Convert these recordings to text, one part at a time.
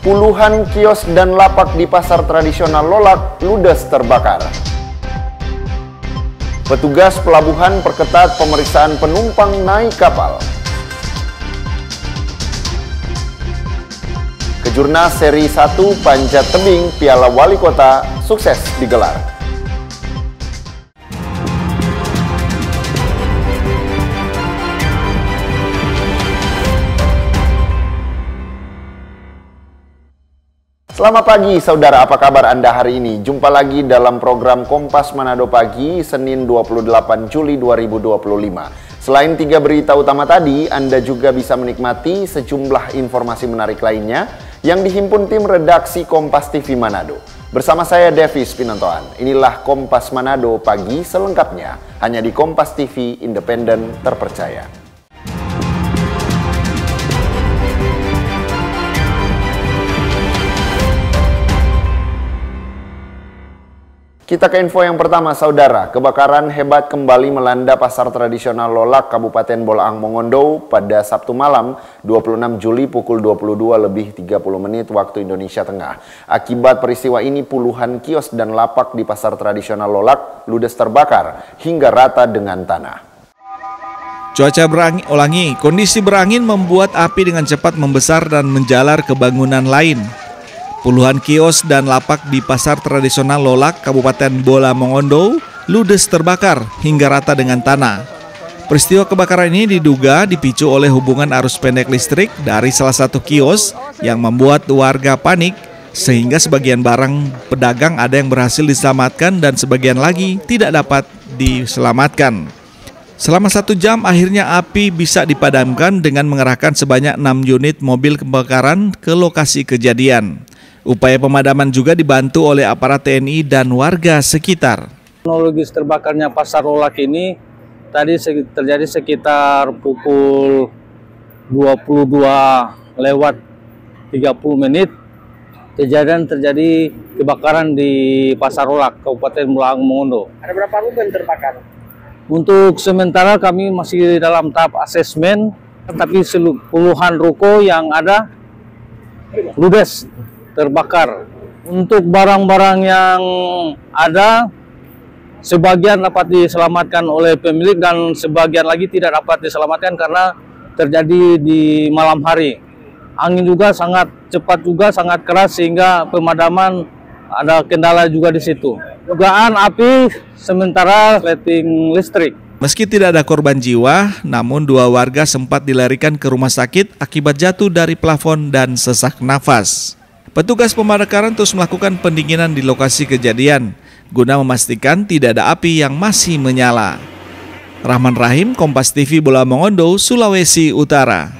Puluhan kios dan lapak di pasar tradisional Lolak ludes terbakar. Petugas pelabuhan perketat pemeriksaan penumpang naik kapal. Kejurnas seri 1 Panjat Tebing Piala Wali Kota sukses digelar. Selamat pagi saudara, apa kabar Anda hari ini? Jumpa lagi dalam program Kompas Manado Pagi, Senin 28 Juli 2025. Selain 3 berita utama tadi, Anda juga bisa menikmati sejumlah informasi menarik lainnya yang dihimpun tim redaksi Kompas TV Manado. Bersama saya Davis Pinontoan, inilah Kompas Manado Pagi selengkapnya, hanya di Kompas TV Independen Terpercaya. Kita ke info yang pertama, saudara. Kebakaran hebat kembali melanda pasar tradisional Lolak, Kabupaten Bolaang Mongondo pada Sabtu malam 26 Juli pukul 22:30 waktu Indonesia Tengah. Akibat peristiwa ini, puluhan kios dan lapak di pasar tradisional Lolak ludes terbakar hingga rata dengan tanah. Cuaca berangin, kondisi berangin membuat api dengan cepat membesar dan menjalar ke bangunan lain. Puluhan kios dan lapak di pasar tradisional Lolak, Kabupaten Bolaang Mongondo, ludes terbakar hingga rata dengan tanah. Peristiwa kebakaran ini diduga dipicu oleh hubungan arus pendek listrik dari salah satu kios yang membuat warga panik, sehingga sebagian barang pedagang ada yang berhasil diselamatkan dan sebagian lagi tidak dapat diselamatkan. Selama 1 jam akhirnya api bisa dipadamkan dengan mengerahkan sebanyak 6 unit mobil kebakaran ke lokasi kejadian. Upaya pemadaman juga dibantu oleh aparat TNI dan warga sekitar. Kronologis terbakarnya pasar Lolak ini tadi terjadi sekitar pukul 22:30. Kejadian terjadi kebakaran di pasar Lolak, Kabupaten Bolaang Mongondo. Ada berapa ruko yang terbakar? Untuk sementara kami masih dalam tahap asesmen, tapi puluhan ruko yang ada ludes terbakar. Untuk barang-barang yang ada, sebagian dapat diselamatkan oleh pemilik dan sebagian lagi tidak dapat diselamatkan karena terjadi di malam hari. Angin juga sangat cepat juga, sangat keras sehingga pemadaman ada kendala juga di situ. Dugaan api sementara rating listrik. Meski tidak ada korban jiwa, namun 2 warga sempat dilarikan ke rumah sakit akibat jatuh dari plafon dan sesak nafas. Petugas pemadaman terus melakukan pendinginan di lokasi kejadian guna memastikan tidak ada api yang masih menyala. Rahman Rahim, Kompas TV Bolaang Mongondo, Sulawesi Utara.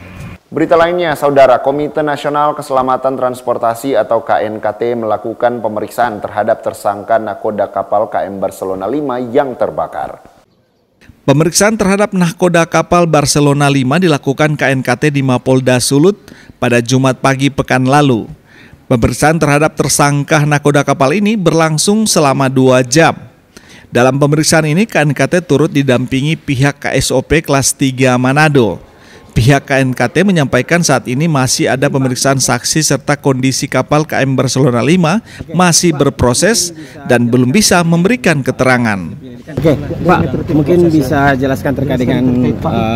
Berita lainnya, saudara, Komite Nasional Keselamatan Transportasi atau KNKT melakukan pemeriksaan terhadap tersangka nakoda kapal KM Barcelona 5 yang terbakar. Pemeriksaan terhadap nahkoda kapal Barcelona 5 dilakukan KNKT di Mapolda Sulut pada Jumat pagi pekan lalu. Pemeriksaan terhadap tersangka nakoda kapal ini berlangsung selama 2 jam. Dalam pemeriksaan ini, KNKT turut didampingi pihak KSOP kelas 3 Manado. Pihak KNKT menyampaikan saat ini masih ada pemeriksaan saksi serta kondisi kapal KM Barcelona 5 masih berproses dan belum bisa memberikan keterangan. Oke, Pak, mungkin bisa jelaskan terkait dengan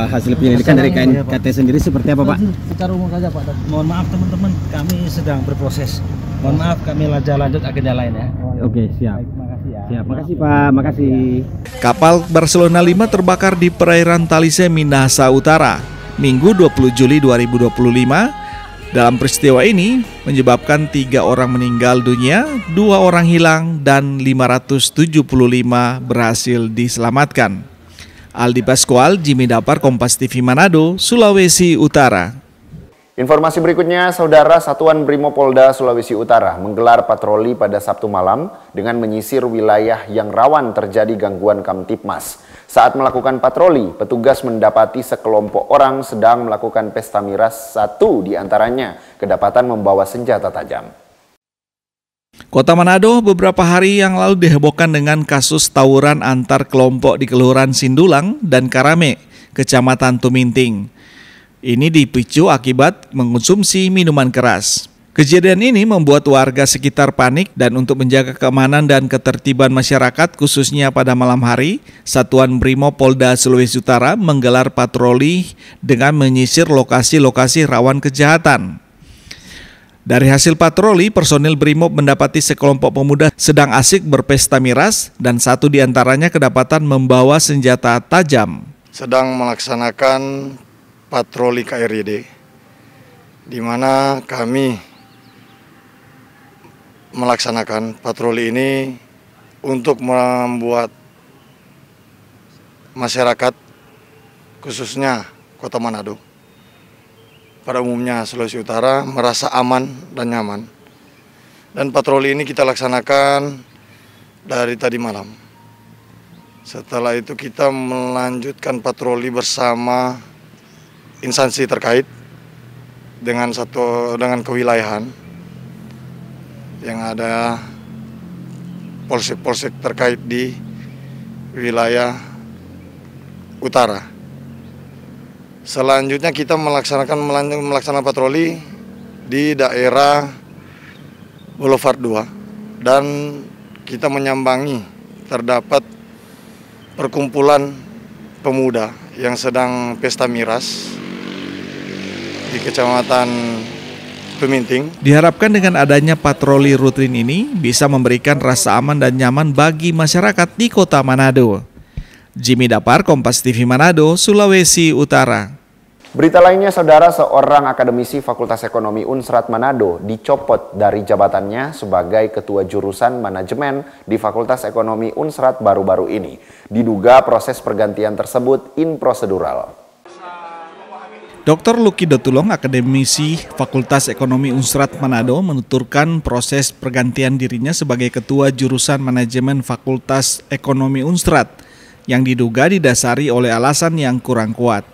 hasil penyelidikan dari KNKT sendiri seperti apa, Pak? Secara umum saja, Pak. Mohon maaf teman-teman, kami sedang berproses. Mohon maaf, kami lanjut agenda lain ya. Oke, siap. Baik, makasih ya. Siap, makasih Pak, makasih. Kapal Barcelona 5 terbakar di perairan Talise, Minahasa Utara, Minggu 20 Juli 2025. Dalam peristiwa ini menyebabkan 3 orang meninggal dunia, 2 orang hilang, dan 575 berhasil diselamatkan. Aldi Pascual, Jimmy Dapar, Kompas TV Manado, Sulawesi Utara. Informasi berikutnya, saudara, Satuan Brimopolda Sulawesi Utara menggelar patroli pada Sabtu malam dengan menyisir wilayah yang rawan terjadi gangguan Kamtipmas. Saat melakukan patroli, petugas mendapati sekelompok orang sedang melakukan pesta miras. 1 di antaranya kedapatan membawa senjata tajam. Kota Manado beberapa hari yang lalu dihebohkan dengan kasus tawuran antar kelompok di Kelurahan Sindulang dan Karame, Kecamatan Tuminting. Ini dipicu akibat mengonsumsi minuman keras. Kejadian ini membuat warga sekitar panik dan untuk menjaga keamanan dan ketertiban masyarakat khususnya pada malam hari, Satuan Brimob Polda Sulawesi Utara menggelar patroli dengan menyisir lokasi-lokasi rawan kejahatan. Dari hasil patroli, personil Brimob mendapati sekelompok pemuda sedang asik berpesta miras dan satu di antaranya kedapatan membawa senjata tajam. Sedang melaksanakan patroli KRYD, di mana kami melaksanakan patroli ini untuk membuat masyarakat, khususnya Kota Manado, pada umumnya Sulawesi Utara, merasa aman dan nyaman. Dan patroli ini kita laksanakan dari tadi malam. Setelah itu kita melanjutkan patroli bersama instansi terkait dengan kewilayahan yang ada polsek-polsek terkait di wilayah utara. Selanjutnya kita melaksanakan patroli di daerah Boulevard 2 dan kita menyambangi terdapat perkumpulan pemuda yang sedang pesta miras di Kecamatan Peminting. Diharapkan dengan adanya patroli rutin ini bisa memberikan rasa aman dan nyaman bagi masyarakat di Kota Manado. Jimmy Dapar, Kompas TV Manado, Sulawesi Utara. Berita lainnya, saudara, seorang akademisi Fakultas Ekonomi Unsrat Manado dicopot dari jabatannya sebagai ketua jurusan manajemen di Fakultas Ekonomi Unsrat baru-baru ini. Diduga proses pergantian tersebut improsedural. Dr. Lucky Dotulong, akademisi Fakultas Ekonomi Unsrat Manado, menuturkan proses pergantian dirinya sebagai ketua jurusan manajemen Fakultas Ekonomi Unsrat yang diduga didasari oleh alasan yang kurang kuat.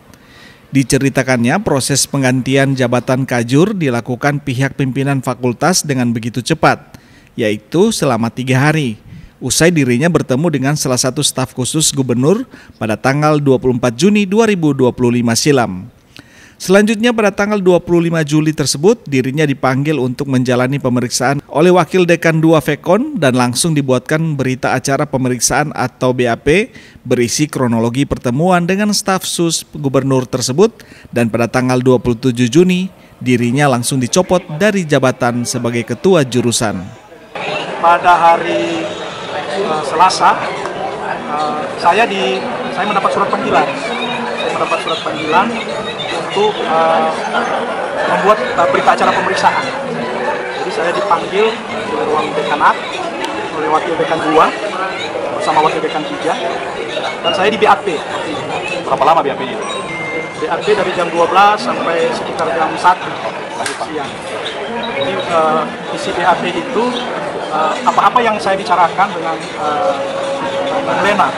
Diceritakannya, proses penggantian jabatan kajur dilakukan pihak pimpinan fakultas dengan begitu cepat, yaitu selama 3 hari. Usai dirinya bertemu dengan salah satu staf khusus gubernur pada tanggal 24 Juni 2025 silam. Selanjutnya pada tanggal 25 Juli tersebut, dirinya dipanggil untuk menjalani pemeriksaan oleh Wakil Dekan 2 Fekon dan langsung dibuatkan berita acara pemeriksaan atau BAP berisi kronologi pertemuan dengan staf sus gubernur tersebut, dan pada tanggal 27 Juni dirinya langsung dicopot dari jabatan sebagai ketua jurusan. Pada hari Selasa, saya mendapat surat panggilan. Untuk membuat berita acara pemeriksaan. Jadi saya dipanggil di ruang dekanat oleh Wakil Dekan 2 bersama Wakil Dekan 3 dan saya di BAP. Berapa lama BAP ini? BAP dari jam 12 sampai sekitar jam 1 siang. Jadi isi BAP itu apa-apa yang saya bicarakan dengan Lena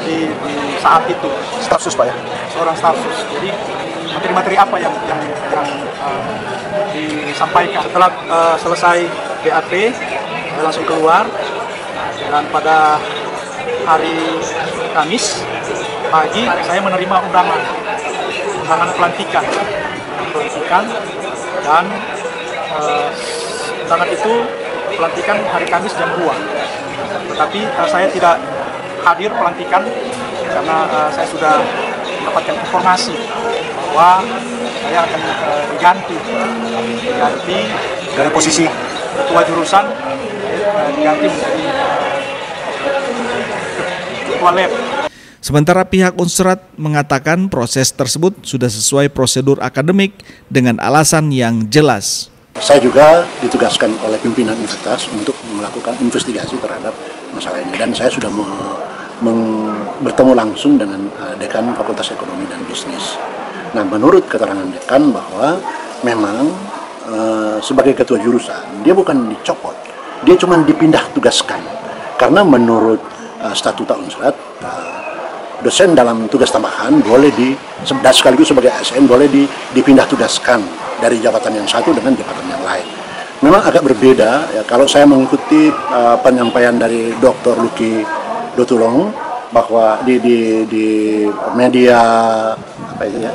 di saat itu. Staf sus, Pak, ya? Seorang staf sus. Jadi materi-materi apa yang disampaikan. Setelah selesai BAP, saya langsung keluar dan pada hari Kamis pagi saya menerima undangan pelantikan dan undangan itu pelantikan hari Kamis jam 2. Tetapi saya tidak hadir pelantikan karena saya sudah mendapatkan informasi bahwa saya akan diganti dari posisi ketua jurusan, diganti menjadi ketua lab. Sementara pihak Unsrat mengatakan proses tersebut sudah sesuai prosedur akademik dengan alasan yang jelas. Saya juga ditugaskan oleh pimpinan universitas untuk melakukan investigasi terhadap masalah ini, dan saya sudah bertemu langsung dengan Dekan Fakultas Ekonomi dan Bisnis. Nah, menurut keterangan Dekan bahwa memang sebagai ketua jurusan dia bukan dicopot, dia cuma dipindah tugaskan. Karena menurut statuta Unsrat, dosen dalam tugas tambahan boleh sekaligus sebagai ASN boleh dipindah tugaskan dari jabatan yang satu dengan jabatan yang lain. Memang agak berbeda ya, kalau saya mengikuti penyampaian dari Dr. Lucky Dotulong bahwa di media apa itu ya?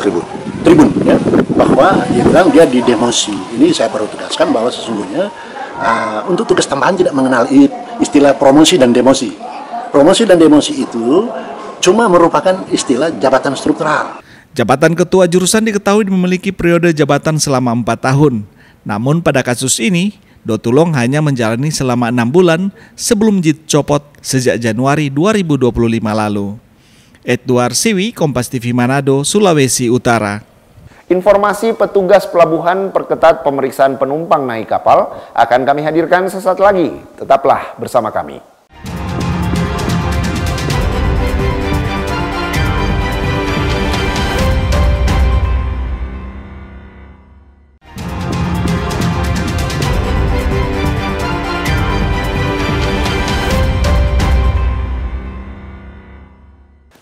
Tribun ya, bahwa dia bilang dia didemosi. Ini saya perlu tegaskan bahwa sesungguhnya untuk tugas tambahan tidak mengenal istilah promosi dan demosi. Promosi dan demosi itu cuma merupakan istilah jabatan struktural. Jabatan ketua jurusan diketahui memiliki periode jabatan selama 4 tahun. Namun pada kasus ini, Dotulong hanya menjalani selama 6 bulan sebelum dicopot sejak Januari 2025 lalu. Edward Siwi, Kompas TV Manado, Sulawesi Utara. Informasi petugas pelabuhan perketat pemeriksaan penumpang naik kapal akan kami hadirkan sesaat lagi. Tetaplah bersama kami.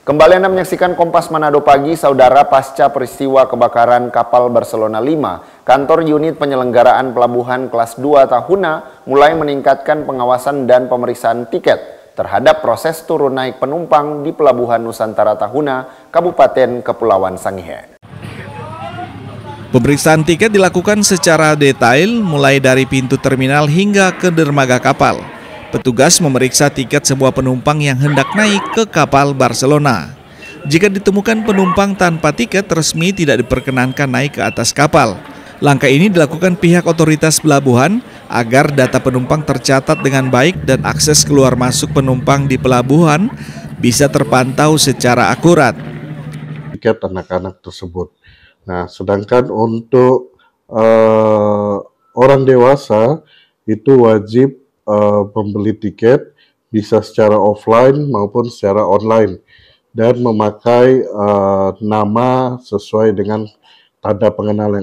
Kembali Anda menyaksikan Kompas Manado Pagi, Saudara. Pasca peristiwa kebakaran kapal Barcelona 5, kantor unit penyelenggaraan pelabuhan kelas 2 Tahuna mulai meningkatkan pengawasan dan pemeriksaan tiket terhadap proses turun naik penumpang di Pelabuhan Nusantara Tahuna, Kabupaten Kepulauan Sangihe. Pemeriksaan tiket dilakukan secara detail mulai dari pintu terminal hingga ke dermaga kapal. Petugas memeriksa tiket semua penumpang yang hendak naik ke kapal Barcelona. Jika ditemukan penumpang tanpa tiket resmi tidak diperkenankan naik ke atas kapal. Langkah ini dilakukan pihak otoritas pelabuhan agar data penumpang tercatat dengan baik dan akses keluar masuk penumpang di pelabuhan bisa terpantau secara akurat. Tiket anak-anak tersebut. Nah, sedangkan untuk orang dewasa itu wajib membeli tiket bisa secara offline maupun secara online dan memakai nama sesuai dengan tanda pengenal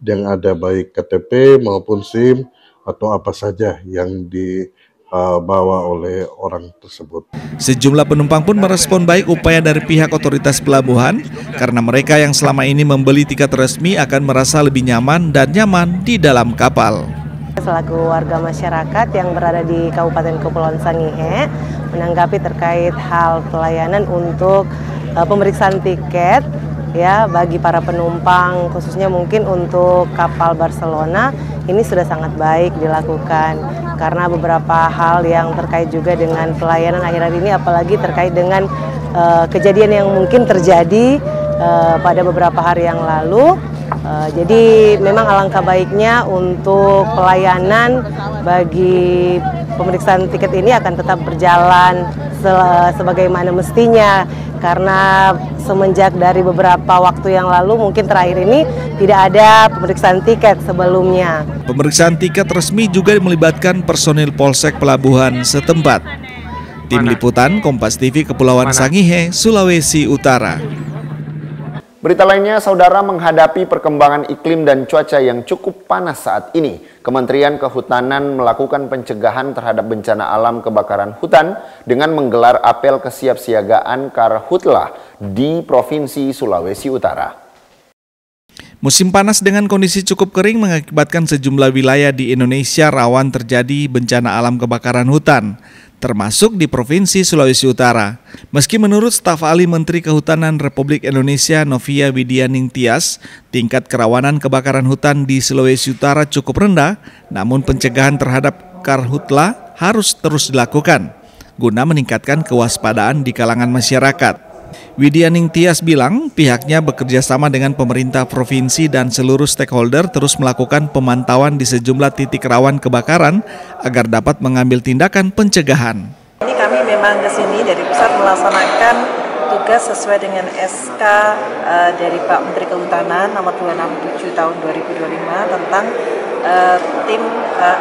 yang ada, baik KTP maupun SIM atau apa saja yang dibawa oleh orang tersebut. Sejumlah penumpang pun merespon baik upaya dari pihak otoritas pelabuhan karena mereka yang selama ini membeli tiket resmi akan merasa lebih nyaman dan nyaman di dalam kapal. Selaku warga masyarakat yang berada di Kabupaten Kepulauan Sangihe menanggapi terkait hal pelayanan untuk pemeriksaan tiket ya bagi para penumpang, khususnya mungkin untuk kapal Barcelona, ini sudah sangat baik dilakukan karena beberapa hal yang terkait juga dengan pelayanan akhir-akhir ini, apalagi terkait dengan kejadian yang mungkin terjadi pada beberapa hari yang lalu. Jadi memang alangkah baiknya untuk pelayanan bagi pemeriksaan tiket ini akan tetap berjalan sebagaimana mestinya, karena semenjak dari beberapa waktu yang lalu mungkin terakhir ini tidak ada pemeriksaan tiket sebelumnya. Pemeriksaan tiket resmi juga melibatkan personil Polsek Pelabuhan setempat. Tim Liputan Kompas TV Kepulauan Sangihe, Sulawesi Utara. Berita lainnya, Saudara, menghadapi perkembangan iklim dan cuaca yang cukup panas saat ini, Kementerian Kehutanan melakukan pencegahan terhadap bencana alam kebakaran hutan dengan menggelar apel kesiapsiagaan Karhutlah di Provinsi Sulawesi Utara. Musim panas dengan kondisi cukup kering mengakibatkan sejumlah wilayah di Indonesia rawan terjadi bencana alam kebakaran hutan, termasuk di Provinsi Sulawesi Utara. Meski menurut staf ahli Menteri Kehutanan Republik Indonesia Novia Widianing Tias, tingkat kerawanan kebakaran hutan di Sulawesi Utara cukup rendah, namun pencegahan terhadap Karhutlah harus terus dilakukan guna meningkatkan kewaspadaan di kalangan masyarakat. Widianing Tias bilang pihaknya bekerja sama dengan pemerintah provinsi dan seluruh stakeholder terus melakukan pemantauan di sejumlah titik rawan kebakaran agar dapat mengambil tindakan pencegahan. Ini kami memang ke sini dari pusat melaksanakan tugas sesuai dengan SK dari Pak Menteri Kehutanan nomor 267 tahun 2025 tentang tim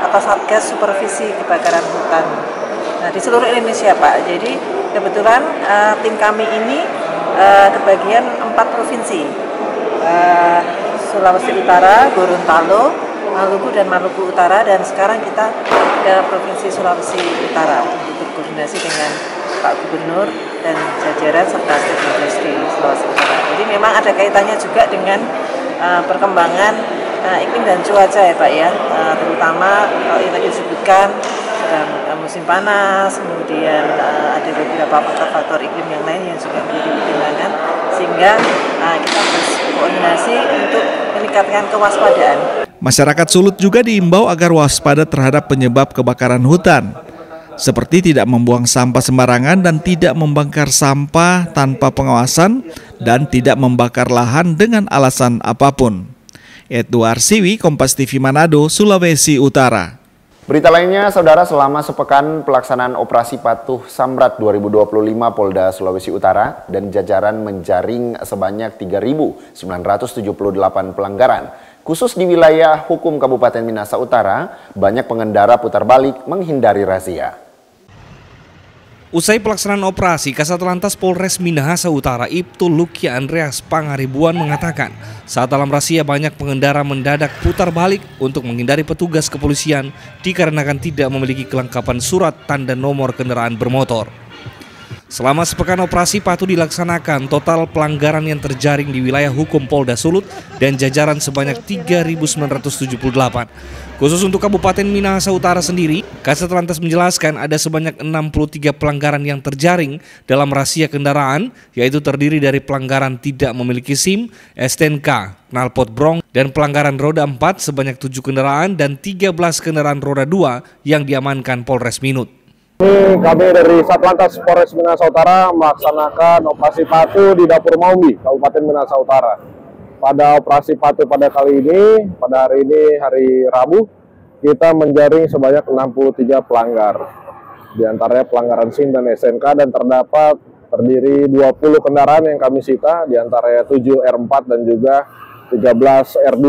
atau Satgas Supervisi Kebakaran Hutan. Nah, di seluruh Indonesia, Pak. Jadi kebetulan tim kami ini kebagian 4 provinsi, Sulawesi Utara, Gorontalo, Maluku dan Maluku Utara, dan sekarang kita ke Provinsi Sulawesi Utara untuk berkoordinasi dengan Pak Gubernur dan jajaran serta stakeholders di Sulawesi Utara. Jadi memang ada kaitannya juga dengan perkembangan iklim dan cuaca ya Pak ya, terutama kalau yang tadi disebutkan sedang musim panas, kemudian ada beberapa faktor iklim yang lain yang juga menjadi pertimbangan, sehingga kita harus koordinasi untuk meningkatkan kewaspadaan. Masyarakat Sulut juga diimbau agar waspada terhadap penyebab kebakaran hutan, seperti tidak membuang sampah sembarangan dan tidak membakar sampah tanpa pengawasan dan tidak membakar lahan dengan alasan apapun. Edward Siwi, Kompas TV Manado, Sulawesi Utara. Berita lainnya, saudara, selama sepekan pelaksanaan Operasi Patuh Samrat 2025 Polda Sulawesi Utara dan jajaran menjaring sebanyak 3.978 pelanggaran. Khusus di wilayah hukum Kabupaten Minahasa Utara, banyak pengendara putar balik menghindari razia. Usai pelaksanaan operasi, Kasat Lantas Polres Minahasa Utara Ibtu Luki Andreas Pangaribuan mengatakan, saat dalam razia banyak pengendara mendadak putar balik untuk menghindari petugas kepolisian dikarenakan tidak memiliki kelengkapan surat tanda nomor kendaraan bermotor. Selama sepekan operasi patuh dilaksanakan, total pelanggaran yang terjaring di wilayah hukum Polda Sulut dan jajaran sebanyak 3.978. Khusus untuk Kabupaten Minahasa Utara sendiri, Kasat Lantas menjelaskan ada sebanyak 63 pelanggaran yang terjaring dalam razia kendaraan, yaitu terdiri dari pelanggaran tidak memiliki SIM, STNK, knalpot brong, dan pelanggaran roda 4 sebanyak 7 kendaraan dan 13 kendaraan roda 2 yang diamankan Polres Minut. Kami dari Satlantas Polres Minahasa Utara melaksanakan operasi patuh di Dapur Maumbi, Kabupaten Minahasa Utara. Pada operasi patuh pada kali ini, pada hari ini, hari Rabu, kita menjaring sebanyak 63 pelanggar. Di antaranya pelanggaran SIM dan SNK, dan terdapat terdiri 20 kendaraan yang kami sita, di antaranya 7 R4 dan juga 13 R2.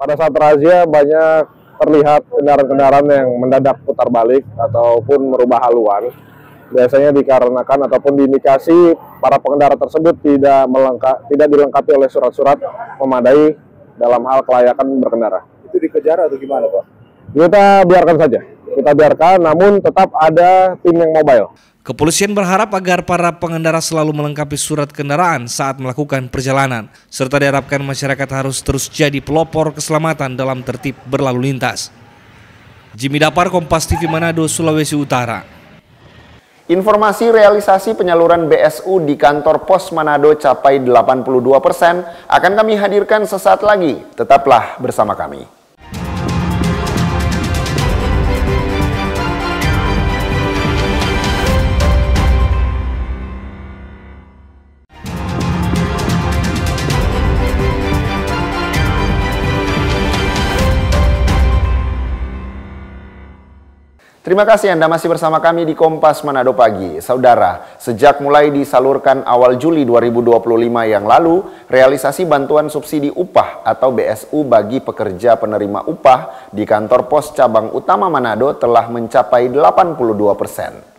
Pada saat razia banyak terlihat kendaraan-kendaraan yang mendadak putar balik ataupun merubah haluan. Biasanya dikarenakan ataupun diindikasi para pengendara tersebut tidak dilengkapi oleh surat-surat memadai dalam hal kelayakan berkendara. Itu dikejar atau gimana, Pak? Kita biarkan saja. Kita biarkan, namun tetap ada tim yang mobile. Kepolisian berharap agar para pengendara selalu melengkapi surat kendaraan saat melakukan perjalanan, serta diharapkan masyarakat harus terus jadi pelopor keselamatan dalam tertib berlalu lintas. Jimmy Dapar, Kompas TV Manado, Sulawesi Utara. Informasi realisasi penyaluran BSU di kantor pos Manado capai 82%, akan kami hadirkan sesaat lagi. Tetaplah bersama kami. Terima kasih Anda masih bersama kami di Kompas Manado Pagi. Saudara, sejak mulai disalurkan awal Juli 2025 yang lalu, realisasi bantuan subsidi upah atau BSU bagi pekerja penerima upah di kantor pos cabang utama Manado telah mencapai 82%.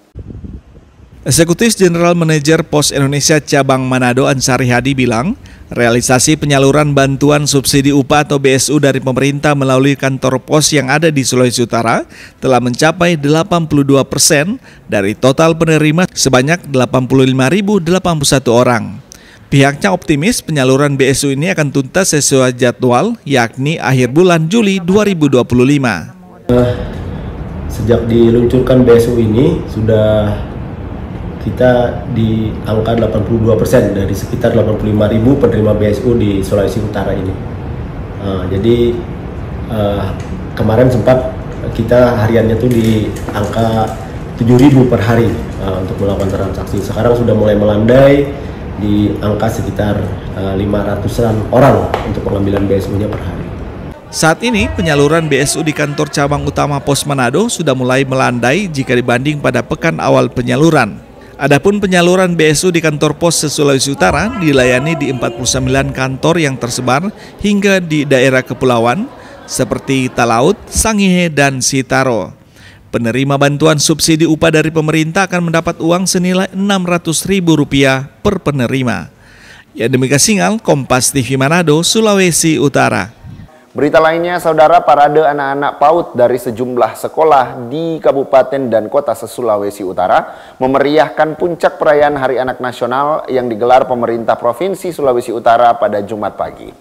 Eksekutif General Manager Pos Indonesia Cabang Manado Ansari Hadi bilang, realisasi penyaluran bantuan subsidi upah atau BSU dari pemerintah melalui kantor pos yang ada di Sulawesi Utara telah mencapai 82% dari total penerima sebanyak 85.081 orang. Pihaknya optimis penyaluran BSU ini akan tuntas sesuai jadwal, yakni akhir bulan Juli 2025. Sejak diluncurkan BSU ini sudah kita di angka 82% dari sekitar 85.000 penerima BSU di Sulawesi Utara ini. Jadi kemarin sempat kita hariannya tuh di angka 7.000 per hari untuk melakukan transaksi. Sekarang sudah mulai melandai di angka sekitar 500-an orang untuk pengambilan BSU-nya per hari. Saat ini penyaluran BSU di kantor cabang utama Pos Manado sudah mulai melandai jika dibanding pada pekan awal penyaluran. Adapun penyaluran BSU di kantor pos Sulawesi Utara dilayani di 49 kantor yang tersebar hingga di daerah kepulauan seperti Talaut, Sangihe, dan Sitaro. Penerima bantuan subsidi upah dari pemerintah akan mendapat uang senilai Rp600.000 per penerima. Ya, demikian Singal, Kompas TV Manado, Sulawesi Utara. Berita lainnya, saudara, parade anak-anak PAUD dari sejumlah sekolah di Kabupaten dan Kota se-Sulawesi Utara memeriahkan puncak perayaan Hari Anak Nasional yang digelar pemerintah Provinsi Sulawesi Utara pada Jumat pagi.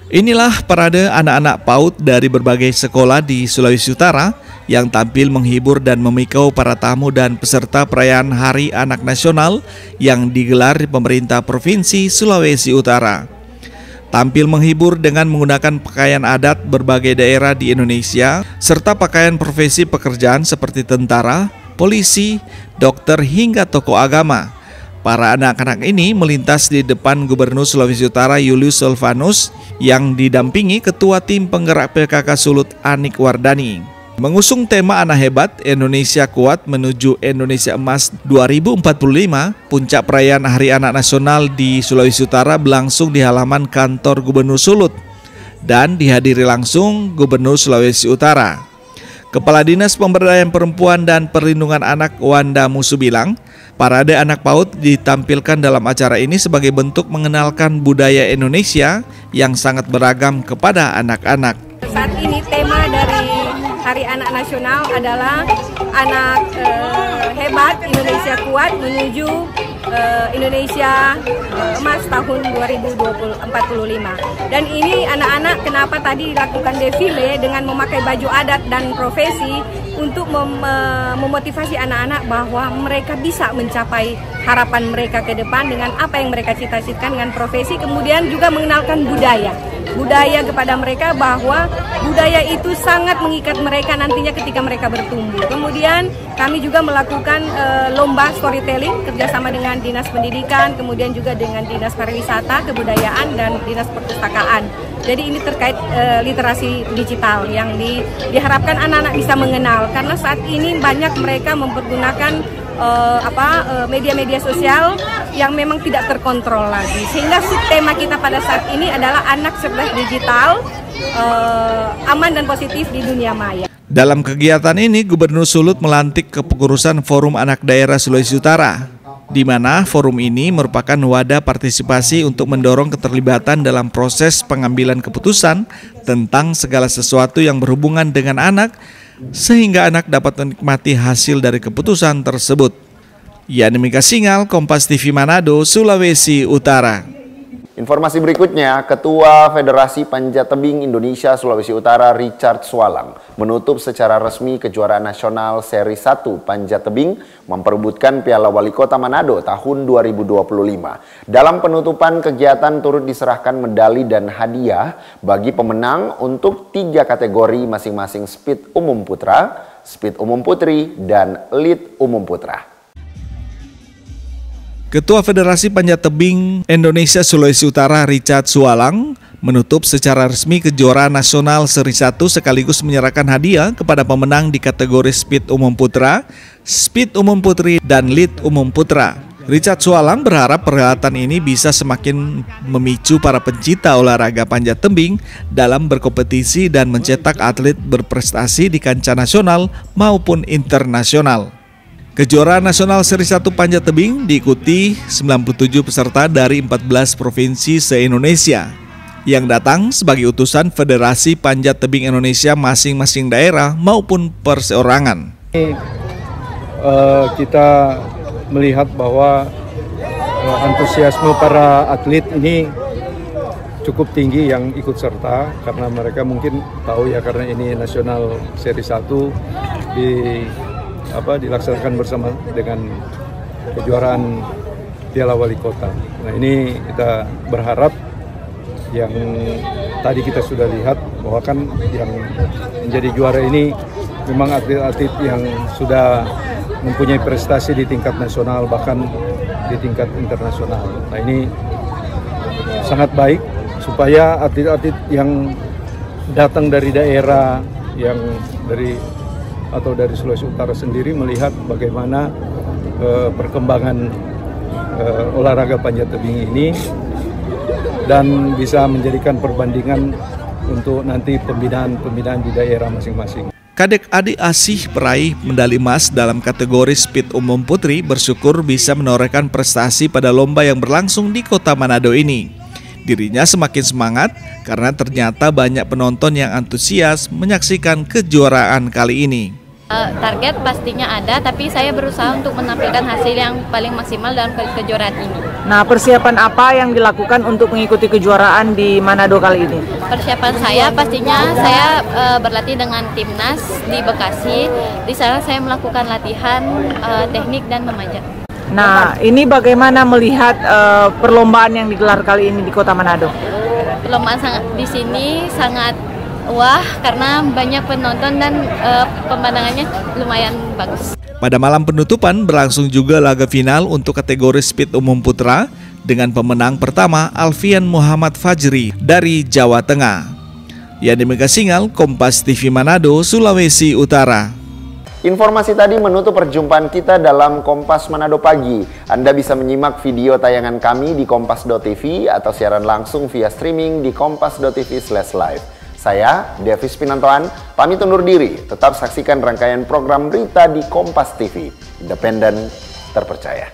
Inilah parade anak-anak PAUD dari berbagai sekolah di Sulawesi Utara yang tampil menghibur dan memikau para tamu dan peserta perayaan Hari Anak Nasional yang digelar di pemerintah Provinsi Sulawesi Utara. Tampil menghibur dengan menggunakan pakaian adat berbagai daerah di Indonesia, serta pakaian profesi pekerjaan seperti tentara, polisi, dokter, hingga tokoh agama. Para anak-anak ini melintas di depan Gubernur Sulawesi Utara Julius Silvanus yang didampingi Ketua Tim Penggerak PKK Sulut Anik Wardani. Mengusung tema Anak Hebat, Indonesia Kuat menuju Indonesia Emas 2045, puncak perayaan Hari Anak Nasional di Sulawesi Utara berlangsung di halaman kantor Gubernur Sulut dan dihadiri langsung Gubernur Sulawesi Utara. Kepala Dinas Pemberdayaan Perempuan dan Perlindungan Anak Wanda Musu bilang, parade anak PAUD ditampilkan dalam acara ini sebagai bentuk mengenalkan budaya Indonesia yang sangat beragam kepada anak-anak. Saat ini tema dari Hari Anak Nasional adalah Anak Hebat, Indonesia Kuat menuju Indonesia Emas tahun 2045. Dan ini anak-anak kenapa tadi dilakukan defile dengan memakai baju adat dan profesi untuk memotivasi anak-anak bahwa mereka bisa mencapai harapan mereka ke depan dengan apa yang mereka cita-citakan dengan profesi, kemudian juga mengenalkan budaya kepada mereka bahwa budaya itu sangat mengikat mereka nantinya ketika mereka bertumbuh. Kemudian kami juga melakukan lomba storytelling kerjasama dengan Dinas Pendidikan, kemudian juga dengan Dinas Pariwisata, Kebudayaan, dan Dinas Perpustakaan. Jadi ini terkait literasi digital yang diharapkan anak-anak bisa mengenal, karena saat ini banyak mereka mempergunakan media-media sosial yang memang tidak terkontrol lagi. Sehingga subtema kita pada saat ini adalah anak cerdas digital, aman dan positif di dunia maya. Dalam kegiatan ini, Gubernur Sulut melantik kepengurusan Forum Anak Daerah Sulawesi Utara, di mana forum ini merupakan wadah partisipasi untuk mendorong keterlibatan dalam proses pengambilan keputusan tentang segala sesuatu yang berhubungan dengan anak, sehingga anak dapat menikmati hasil dari keputusan tersebut. Yani Mika Singal, Kompas TV Manado, Sulawesi Utara. Informasi berikutnya, Ketua Federasi Panjat Tebing Indonesia Sulawesi Utara Richard Swalang menutup secara resmi kejuaraan nasional seri 1 Panjat Tebing memperebutkan Piala Wali Kota Manado tahun 2025. Dalam penutupan kegiatan turut diserahkan medali dan hadiah bagi pemenang untuk 3 kategori masing-masing Speed Umum Putra, Speed Umum Putri, dan Lead Umum Putra. Ketua Federasi Panjat Tebing Indonesia Sulawesi Utara Richard Swalang menutup secara resmi kejuaraan nasional seri 1 sekaligus menyerahkan hadiah kepada pemenang di kategori Speed Umum Putra, Speed Umum Putri, dan Lead Umum Putra. Richard Swalang berharap perhelatan ini bisa semakin memicu para pencinta olahraga panjat tebing dalam berkompetisi dan mencetak atlet berprestasi di kancah nasional maupun internasional. Kejuaraan nasional seri 1 panjat tebing diikuti 97 peserta dari 14 provinsi se-Indonesia yang datang sebagai utusan Federasi Panjat Tebing Indonesia masing-masing daerah maupun perseorangan. Kita melihat bahwa antusiasme para atlet ini cukup tinggi yang ikut serta, karena mereka mungkin tahu ya, karena ini nasional seri 1 dilaksanakan bersama dengan kejuaraan Piala Wali Kota. Nah, ini kita berharap yang tadi kita sudah lihat bahwa kan yang menjadi juara ini memang atlet-atlet yang sudah mempunyai prestasi di tingkat nasional bahkan di tingkat internasional. Nah, ini sangat baik supaya atlet-atlet yang datang dari daerah yang dari Sulawesi Utara sendiri melihat bagaimana perkembangan olahraga panjat tebing ini dan bisa menjadikan perbandingan untuk nanti pembinaan di daerah masing-masing. Kadek Adi Asih peraih medali emas dalam kategori Speed Umum Putri bersyukur bisa menorehkan prestasi pada lomba yang berlangsung di kota Manado ini. Dirinya semakin semangat karena ternyata banyak penonton yang antusias menyaksikan kejuaraan kali ini. Target pastinya ada, tapi saya berusaha untuk menampilkan hasil yang paling maksimal dalam kejuaraan ini. Nah, persiapan apa yang dilakukan untuk mengikuti kejuaraan di Manado kali ini? Persiapan saya pastinya saya berlatih dengan timnas di Bekasi. Di sana saya melakukan latihan teknik dan memanjat. Nah, ini bagaimana melihat perlombaan yang digelar kali ini di Kota Manado? Perlombaan di sini sangat wah karena banyak penonton dan pemandangannya lumayan bagus. Pada malam penutupan berlangsung juga laga final untuk kategori speed umum putra dengan pemenang pertama Alfian Muhammad Fajri dari Jawa Tengah. Yani Megasingal, Kompas TV Manado, Sulawesi Utara. Informasi tadi menutup perjumpaan kita dalam Kompas Manado Pagi. Anda bisa menyimak video tayangan kami di kompas.tv atau siaran langsung via streaming di kompas.tv/live. Saya, Devis Pinantoan, pamit undur diri. Tetap saksikan rangkaian program berita di Kompas TV. Independen, terpercaya.